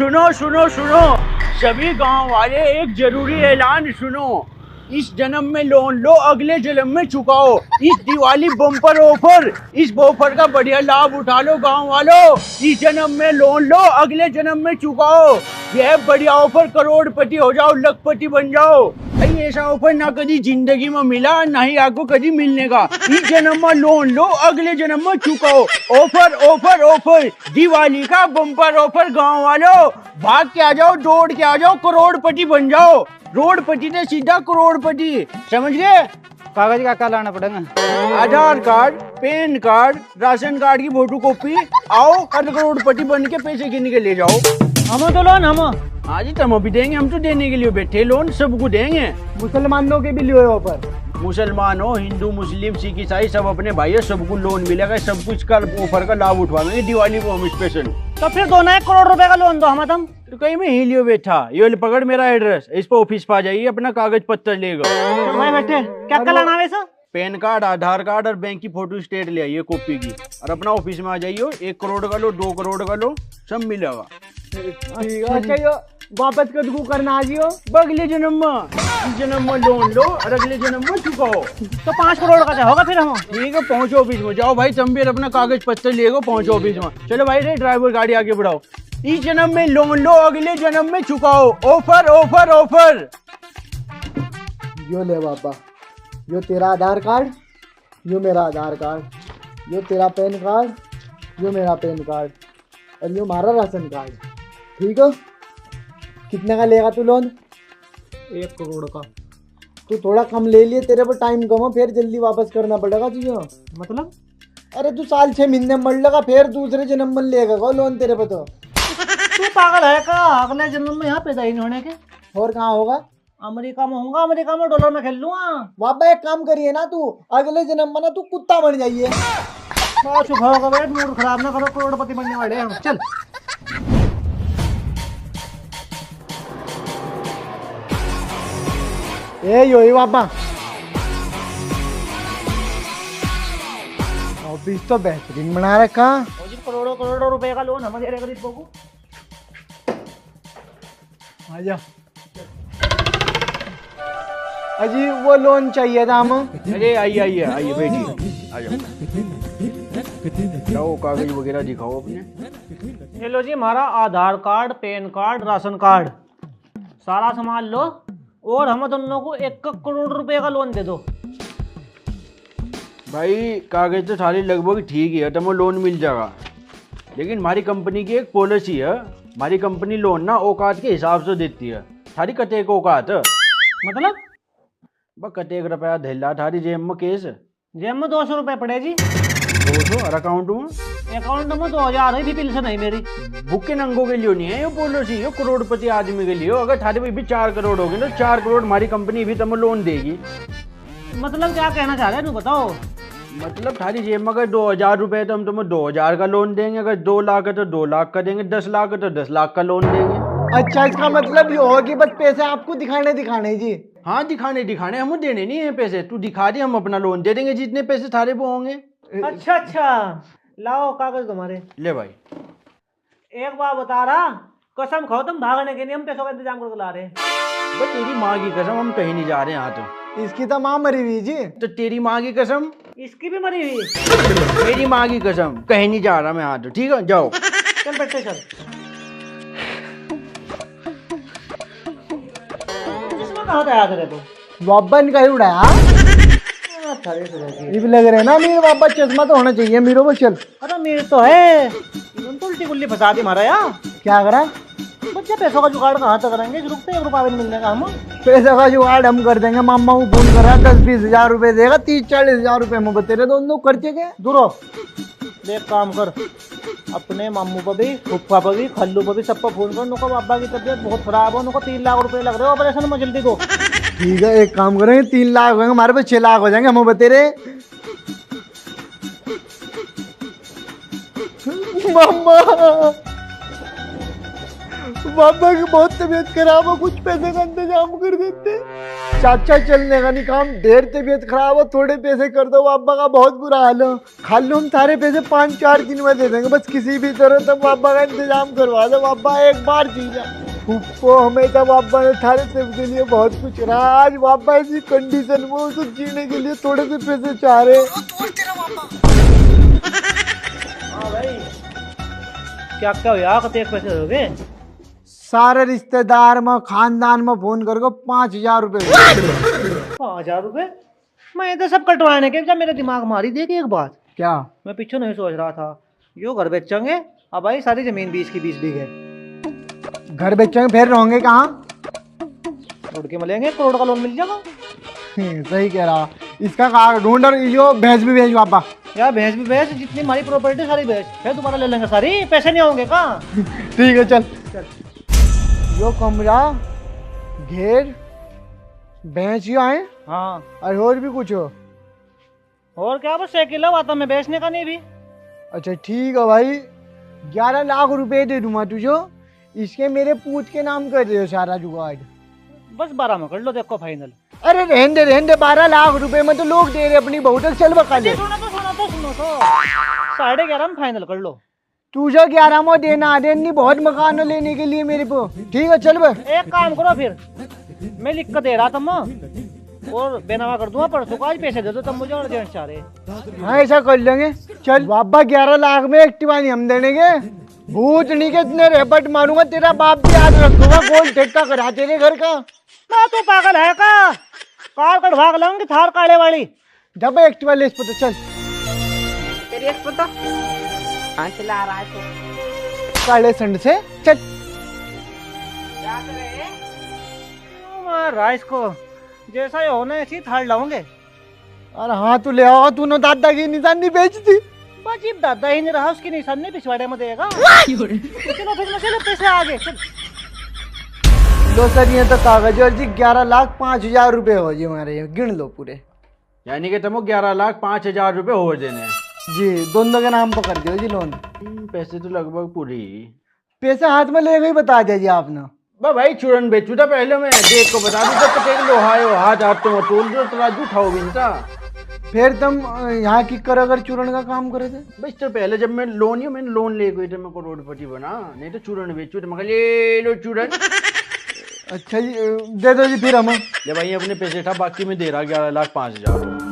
सुनो सुनो सुनो सभी गांव वाले, एक जरूरी ऐलान सुनो। इस जन्म में लोन लो, अगले जन्म में चुकाओ। इस दिवाली बम्पर ऑफर, इस ऑफर का बढ़िया लाभ उठा लो गांव वालों। इस जन्म में लोन लो, अगले जन्म में चुकाओ। यह बढ़िया ऑफर, करोड़पति हो जाओ, लखपति बन जाओ। भाई ऐसा ऑफर ना कभी जिंदगी में मिला, ना ही आपको कभी मिलने का। इस जन्म में लोन लो, अगले जन्म में चुकाओ। ऑफर ऑफर ऑफर, दिवाली का बम्पर ऑफर गांव वालों। भाग के आ जाओ, दौड़ के आ जाओ, करोड़पति बन जाओ। रोडपति ने सीधा करोड़पति, समझ गए। कागज का क्या लाना पड़ेगा? Aadhaar card, PAN card, ration card की फोटो कॉपी। आओ, हर करोड़पति बन के पैसे गिन के ले जाओ। हम तो लोन हम हाँ जी, तुम भी देंगे, हम तो देने के लिए बैठे। लोन सबको देंगे। मुसलमानों के भी लिए ऑफर। मुसलमान हो, हिंदू, मुस्लिम, सिख, ईसाई सब अपने भाई है, सबको लोन मिलेगा। सब कुछ का ऑफर का लाभ उठवाएंगे दिवाली को हम स्पेशल। तो फिर दोनों 1 करोड़ रुपए का लोन दो हम तुम। तो कहीं में ही लियो बैठा, ये पकड़ मेरा एड्रेस, इस पर ऑफिस पा जाइए, अपना कागज पत्तर लेगा। तो भाई बैठे क्या क्या लाना है वैसा? पैन कार्ड, आधार कार्ड और बैंक की फोटो स्टेट ले आइए कॉपी की, और अपना ऑफिस में आ जाइए। 1 करोड़ का लो, 2 करोड़ का लो, सब मिलेगा। अच्छा यो वापस कदू करना आ जियो। अगले जन्म में, इस जन्म में लोन लो और अगले जन्म में चुकाओ। तो 5 करोड़ का होगा फिर हम। ठीक है, पहुंचो ऑफिस में। जाओ भाई तुम भी अपना कागज पत्तर लेगो, पहुंचो ऑफिस में। चलो भाई, रे ड्राइवर गाड़ी आगे बढ़ाओ। इस जन्म में लोन लो, अगले जन्म में चुकाओ। Offer offer offer. यो ले बाबा, यो तेरा आधार कार्ड, यो मेरा आधार कार्ड, यो तेरा पैन कार्ड, यो मेरा पैन कार्ड, और यो हमारा राशन कार्ड। ठीक है, कितने का लेगा तू लोन? 1 करोड़ का। तू थोड़ा कम ले लिए, तेरे पर टाइम कम है, फिर जल्दी वापस करना पड़ेगा तुझे। मतलब? अरे तू साल 6 महीने मर लगा, फिर दूसरे जन्म में लेगा को लोन तेरे पे। तो तू पागल है का? अगले जन्म में यहाँ पैदा ही नहीं होने के। और कहाँ होगा? अमेरिका में होगा, अमेरिका में डॉलर में खेल लूंगा। बाबा एक काम करिए ना, तू अगले जन्म में ना तू कुत्ता बन जाइए। चुप होगा बेट, मूड खराब ना करो, करोड़पति बनने वाले हैं हम। चल ए यो ही बाबा, ऑफिस तो बेहतरीन बना रखा। करोड़ों करोड़ों रुपए का लोन हम दे रहे गरीबों को। आजा अजी, वो लोन चाहिए था हम। अरे आइए आइए आइए, बैठिए, आ जाओ। जाओ, कागज वगैरह दिखाओ अपने। ये लो जी, हमारा Aadhaar card, PAN card, ration card, सारा सामान लो और हम दोनों को 1 करोड़ रुपए का लोन दे दो। भाई कागज तो सारी लगभग ठीक है, तुम्हें लोन मिल जाएगा। लेकिन हमारी कंपनी की एक पॉलिसी है, हमारी कंपनी लोन ना औकात के हिसाब से देती है। थारी कते को औकात है? मतलब? बस कते रुपया धैला थारी जेब में केस? जेब में 200 रुपए पड़े जी। 200 और अकाउंट में? अकाउंट में 2000 है, भी पिल से नहीं मेरी। भूखे नंगों के लिए नहीं है ये पॉलिसी, ये करोड़पति आदमी के लिए। अगर थारे भी 4 करोड़ हो गए तो 4 करोड़ हमारी कंपनी भी तुम्हें लोन देगी। मतलब क्या कहना चाह रहे हैं, बताओ। मतलब थारी जेब में अगर 2000 रुपए तो हम तुम्हें 2000 का लोन देंगे। अगर 2 लाख है तो 2 लाख का देंगे, 10 लाख है तो 10 लाख का लोन देंगे। अच्छा, इसका मतलब ये होगा कि बस पैसे आपको दिखाने जी? हाँ, दिखाने हम देने नहीं है पैसे। तू दिखा दे, हम अपना लोन दे देंगे जितने पैसे थारे वो होंगे। अच्छा अच्छा, लाओ कागज तुम्हारे। ले भाई। एक बार बता रहा, कसम खाओ तुम भागने के लिए हम पैसों का इंतजाम करके ला रहे हैं। बस तेरी माँ की कसम, हम कहीं नहीं जा रहे हैं। हाँ तो इसकी तो माँ मरी हुई जी। तो तेरी माँ की कसम, इसकी भी मरी हुई। मेरी माँ की कसम, कहीं नहीं जा रहा मैं। हाँ तो ठीक है, जाओ। चल बैठे, चल। इसमें कहाँ था याद रहे तो? बाबा ने कहीं उड़ाया। ये भी लग रहे ना मेरे बाबा, चश्मा तो होना चाहिए मेरे को। चल। अरे मेरे तो है, तो उल्टी गुल्ली फंसा दी हमारा यार। क्या करा? बच्चे पैसों का जुगाड़ कहाँ तक करेंगे? रुकते 1 रुपया भी नहीं मिलने का हम। पैसे का जुगाड़ हम कर देंगे। मामा को फोन करा, 10-20 हजार रुपए देगा, 30-40 हजार रुपए में तेरे दोनों खर्चे के। दूरो देख, काम कर, अपने मामू पर भी, फुफ्फा पर भी, खल्लू पर भी, सब पर फोन कर। उनको बाबा की तबीयत बहुत खराब है, उनको 3 लाख रुपए लग रहे हो ऑपरेशन में, जल्दी दो। ठीक है, एक काम करेंगे, 3 लाख होंगे हमारे पास, 6 लाख हो जाएंगे। हम बते रहे मामा, बाबा की बहुत तबीयत खराब हो, कुछ पैसे का इंतजाम कर देते। चाचा चलने का नहीं काम, ढेर तबीयत खराब हो, थोड़े पैसे कर दो, बाबा का बहुत बुरा हाल हो। खाली हम सारे पैसे 5-4 दिन में दे देंगे, बस किसी भी तरह तक बाबा का इंतजाम करवा दो। बाबा एक बार जी जाए को हमेशा बाबा ने थारे सबके लिए बहुत कुछ रहा। आज बाबा ऐसी कंडीशन में उसको जीने के लिए थोड़े से पैसे चाह रहे। हाँ भाई, क्या क्या हुआ? कते पैसे हो गए? सारे रिश्तेदार में खानदान में फोन करके 5,000 रुपए 5,000 रुपए? मैं तो सब कटवाने के, जब मेरे दिमाग मारी देखी एक बात। क्या? मैं पीछे नहीं सोच रहा था, यो घर बेचेंगे। अब भाई सारी जमीन 20 की 20 बीघे। घर बेचेंगे फिर रहेंगे कहाँ? उड़ के मिलेंगे, करोड़ का लोन मिल जाएगा। सही कह रहा। इसका ढूंढ और यो भैंस भी भेज बाबा। यार भैंस भी बेच, जितनी हमारी प्रॉपर्टी सारी बेच, फिर दोबारा ले लेंगे सारी, पैसे नहीं होंगे कहाँ। ठीक है चल चल। यो कमरा, घेर, भैंस ही आए। हाँ, और भी कुछ हो? और क्या, बस साइकिल है, आता मैं बेचने का नहीं भी। अच्छा ठीक है भाई, 11 लाख रुपए दे दूंगा तुझे। इसके मेरे पूत के नाम कर दे सारा जुगाड़। बस 12 में कर लो, देखो फाइनल। अरे रहने दे 12 लाख रुपए में तो लोग दे रहे अपनी बहू तक। चल बका ले। सुनो तो 11.5 में फाइनल कर लो। तुझे 11 में देना देनी बहुत मकान लेने के लिए मेरे को। ठीक है चल बे। एक काम करो फिर, मैं लिख कर दे रहा था और बेनामा कर दूंगा परसों को। आज पैसे दे दो तब मुझे अर्जेंट चाह रहे। हाँ ऐसा कर लेंगे। चल बाबा 11 लाख में एक्टिवा नहीं हम देंगे। भूतनी के इतने रेपट मारूंगा, तेरा बाप भी याद रखूंगा। गोल ठेका करा तेरे घर का। मैं तो पागल है का, कार कट भाग लाऊंगी थार काले वाली। जब एक्टिवा ले तो चल। तेरी पता कहाँ चला रहा है तो काले संड से चल। क्या करे? राइस को जैसा ही होना ऐसी थार लाऊंगे। अरे हाँ तू ले आओ, तूने दादा की निशानी बेचती। बाजी दादा ही नहीं रहा, उसकी निशानी पिछवाड़े में देगा। चलो फिर चलो, पैसे आगे चल। लो सर ये तो कागज और जी 11,05,000 रुपए हो जी हमारे, ये गिन लो पूरे। यानी कि तुमको 11,05,000 रुपए और देने हैं जी, दोनों के नाम पर कर दियो जी लोन। पैसे तो लगभग पूरी। पैसे हाथ में ले गई बता दिया जी आपने। भाई चूरन बेचू था पहले, मैं देख को बता दूं तो एक लोहायो हाथ हाथ तुम तोल दो, तराजू उठाओ बिनता। फिर तुम यहाँ की कर अगर चूरण का काम करे थे भाई तो पहले जब मैं मैंने लोन ले गई थी, मैं करोड़पति बना। नहीं तो चूरन बेचू तो मैं ले लो चूरन। अच्छा जी दे दो जी फिर हम। ले भाई अपने पैसे था, बाकी मैं दे रहा 11,05,000।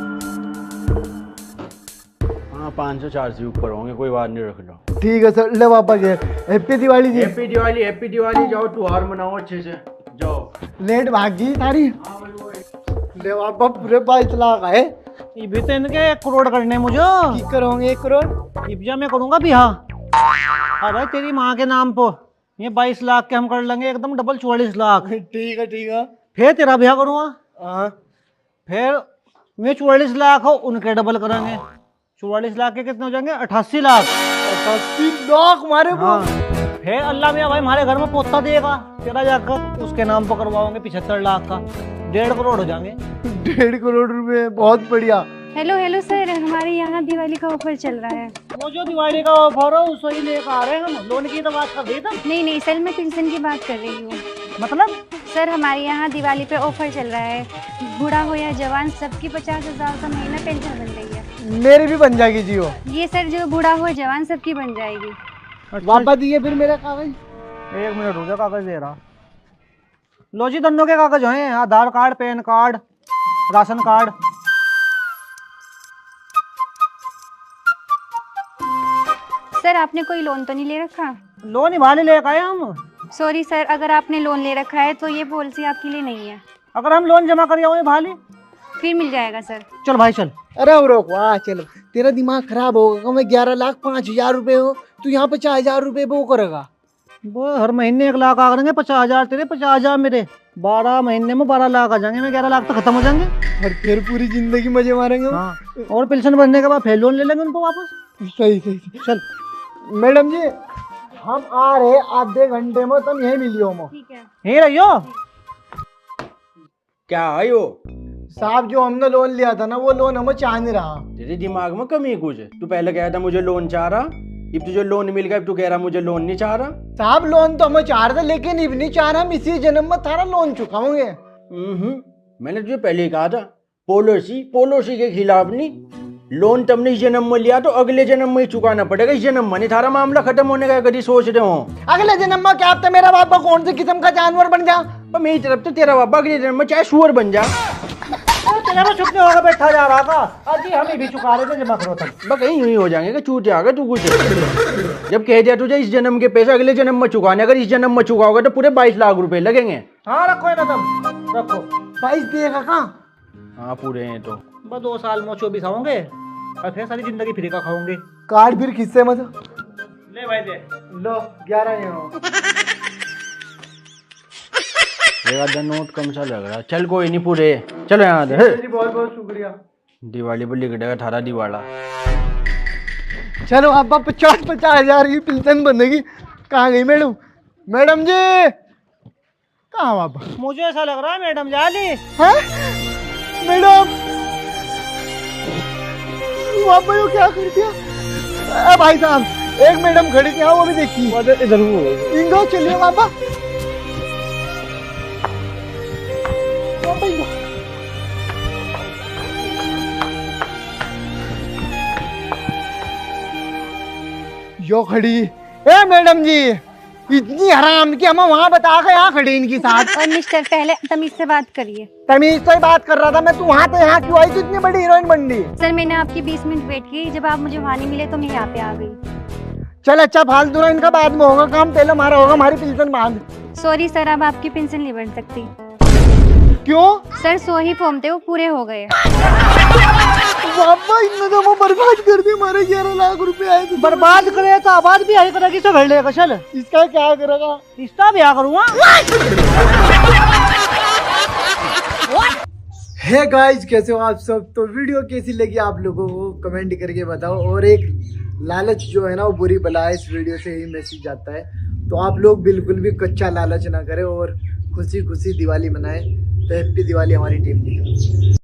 हाँ 504 से ऊपर होंगे, कोई बात नहीं, रख लो। ठीक है सर, ले वापा गए। Happy Diwali ji. Happy Diwali, happy Diwali. जाओ त्योहार मनाओ अच्छे से, जाओ। लेट भाग गई सारी। ले वापा पूरे 22 लाख है। ये भी तो इनके 1 करोड़ करने मुझे। की करोगे 1 करोड़? इब्जा मैं करूंगा भी। हाँ हाँ भाई, तेरी माँ के नाम पर ये 22 लाख के हम कर लेंगे, एकदम डबल 44 लाख। ठीक है ठीक है। फिर तेरा ब्याह करूंगा। हाँ फिर मैं 44 लाख हो उनके डबल करेंगे। 44 लाख के कितने हो जाएंगे? 88 लाख। 88 लाख हमारे को। हाँ। फिर अल्लाह मियाँ भाई हमारे घर में पोता देगा, तेरा जाकर उसके नाम पर करवाओगे 75 लाख का, 1.5 करोड़ हो जाएंगे। 1.5 करोड़ रुपए, बहुत बढ़िया। हेलो हेलो सर, हमारे यहाँ दिवाली का ऑफर चल रहा है। वो जो दिवाली का ऑफर हो उसको ही लेकर आ रहे हैं हम। लोन की तो बात कर रही था। नहीं नहीं सर, मैं पेंशन की बात कर रही हूँ। मतलब सर हमारे यहाँ दिवाली पे ऑफर चल रहा है, बूढ़ा हो या जवान सबकी 50,000 का महीना पेंशन बन रही है। मेरी भी बन जाएगी जी वो। ये सर जो बूढ़ा हो जवान सबकी बन जाएगी। वापस दिए फिर मेरा कागज। 1 मिनट हो गया, कागज दे रहा। लो जी, दोनों के कागज हैं, Aadhaar card, PAN card, ration card. Sir आपने कोई लोन तो नहीं ले रखा? लोन ही वाले लेकर आए हम। सॉरी सर, अगर आपने लोन ले रखा है तो ये पॉलिसी आपके लिए नहीं है। अगर हम लोन जमा कर आए भाली फिर मिल जाएगा सर। चल भाई चल। अरे रोक वाह, चलो तेरा दिमाग खराब होगा। मैं 11,05,000 रुपए हो, तू यहाँ 50,000 रुपए वो करेगा। वो हर महीने 1 लाख आ करेंगे, 50,000 तेरे 50,000 मेरे, 12 महीने में 12 लाख आ जाएंगे। मैं 11 लाख तो खत्म हो जाएंगे। और फिर पूरी जिंदगी मजे मारेंगे। हाँ, और पेंशन बनने के बाद फिर लोन ले लेंगे उनको वापस। सही सही। चल मैडम जी हम आ रहे आधे घंटे में, तुम यही मिलियो मो। ठीक है। यहीं रहियो। क्या है वो? साहब जो हमने लोन लिया था ना, वो लोन हमें चाह नहीं रहा। तेरे दिमाग में कमी कुछ है? तू पहले कहता मुझे लोन चाह रहा, अब तुझे लोन मिल गया, अब तू कह रहा मुझे लोन नहीं चाह रहा। साहब लोन तो हमें चाह रहे थे, लेकिन अब नहीं चाह रहा, हम इसी जन्म में थारा लोन चुकाओगे। मैंने तुझे पहले ही कहा था, पॉलिसी के खिलाफ नहीं। लोन तुमने इस जन्म में लिया तो अगले जन्म में ही चुकाना पड़ेगा, इस जन्म में नहीं। थारा मामला खत्म होने का कभी सोच रहे हो? अगले जन्म में क्या आपने मेरा बाबा कौन सी किस्म का जानवर बन जा? पर मेरी तरफ तो तेरा बाबा अगले जन्म में चाहे सुअर बन जा। तेरा में छुपने होगा बैठा जा रहा था, अजी हमें भी चुका रहे थे जमा करो तक। बस कहीं यूं ही हो जाएंगे कि चूते आ गए तू कुछ। जब कह दिया तुझे इस जन्म के पैसे अगले जन्म में चुकाने, अगर इस जन्म में चुकाओगे तो पूरे 22 लाख रुपए लगेंगे। हाँ रखो ना तुम रखो। 22 देगा कहाँ? हाँ पूरे हैं तो बस 2 साल में 24 आओगे और फिर सारी जिंदगी फ्री का खाओगे। कार्ड फिर किससे मत? ले भाई दे। लो 11 यहाँ। आधा नोट कम सा लग रहा। चल कोई नहीं, पूरे चलो यहाँ दे। जी बहुत बहुत शुक्रिया। दिवाली पर लिख देगा थारा दिवाला। चलो अब 50 हजार की पेंशन बनेगी। कहाँ गई मैडम? मैडम जी कहाँ बाबा? मुझे ऐसा लग रहा है मैडम जाली हैं? मैडम बाबा यो क्या कर दिया? भाई साहब एक मैडम खड़ी थी, वो भी देखी जरूर। इनको चलिए बाबा। यो खड़ी। ए मैडम जी इतनी हराम की हमें वहाँ बता के यहाँ खड़ी इनके साथ। और मिस्टर पहले तमीज से बात करिए। तमीज से ही बात कर रहा था मैं। तू वहाँ तो यहाँ क्यों आई? तू इतनी बड़ी हीरोइन बन रही। सर मैंने आपकी 20 मिनट वेट की, जब आप मुझे वहाँ नहीं मिले तो मैं यहाँ पे आ गई। चल अच्छा फालतू रहा, इनका बाद में होगा काम, पहले हमारा होगा। हमारी पेंशन बांध। सॉरी सर, अब आपकी पेंशन नहीं बन सकती। क्यों? सर 100 ही फॉर्म थे, वो पूरे हो गए। बाबा इनने तो वो बर्बाद कर दिए, हमारे 11 लाख रुपए आए थे। बर्बाद करे तो आबाद भी आई करेगी तो भर लेगा। चल इसका क्या करेगा? इसका ब्याह करूँगा। हे गाइस कैसे हो आप सब? तो वीडियो कैसी लगी आप लोगों को कमेंट करके बताओ। और एक लालच जो है ना वो बुरी बला है, इस वीडियो से ही मैसेज आता है। तो आप लोग बिल्कुल भी कच्चा लालच ना करें और खुशी खुशी दिवाली मनाएं। तो हैप्पी दिवाली हमारी टीम की तरफ से।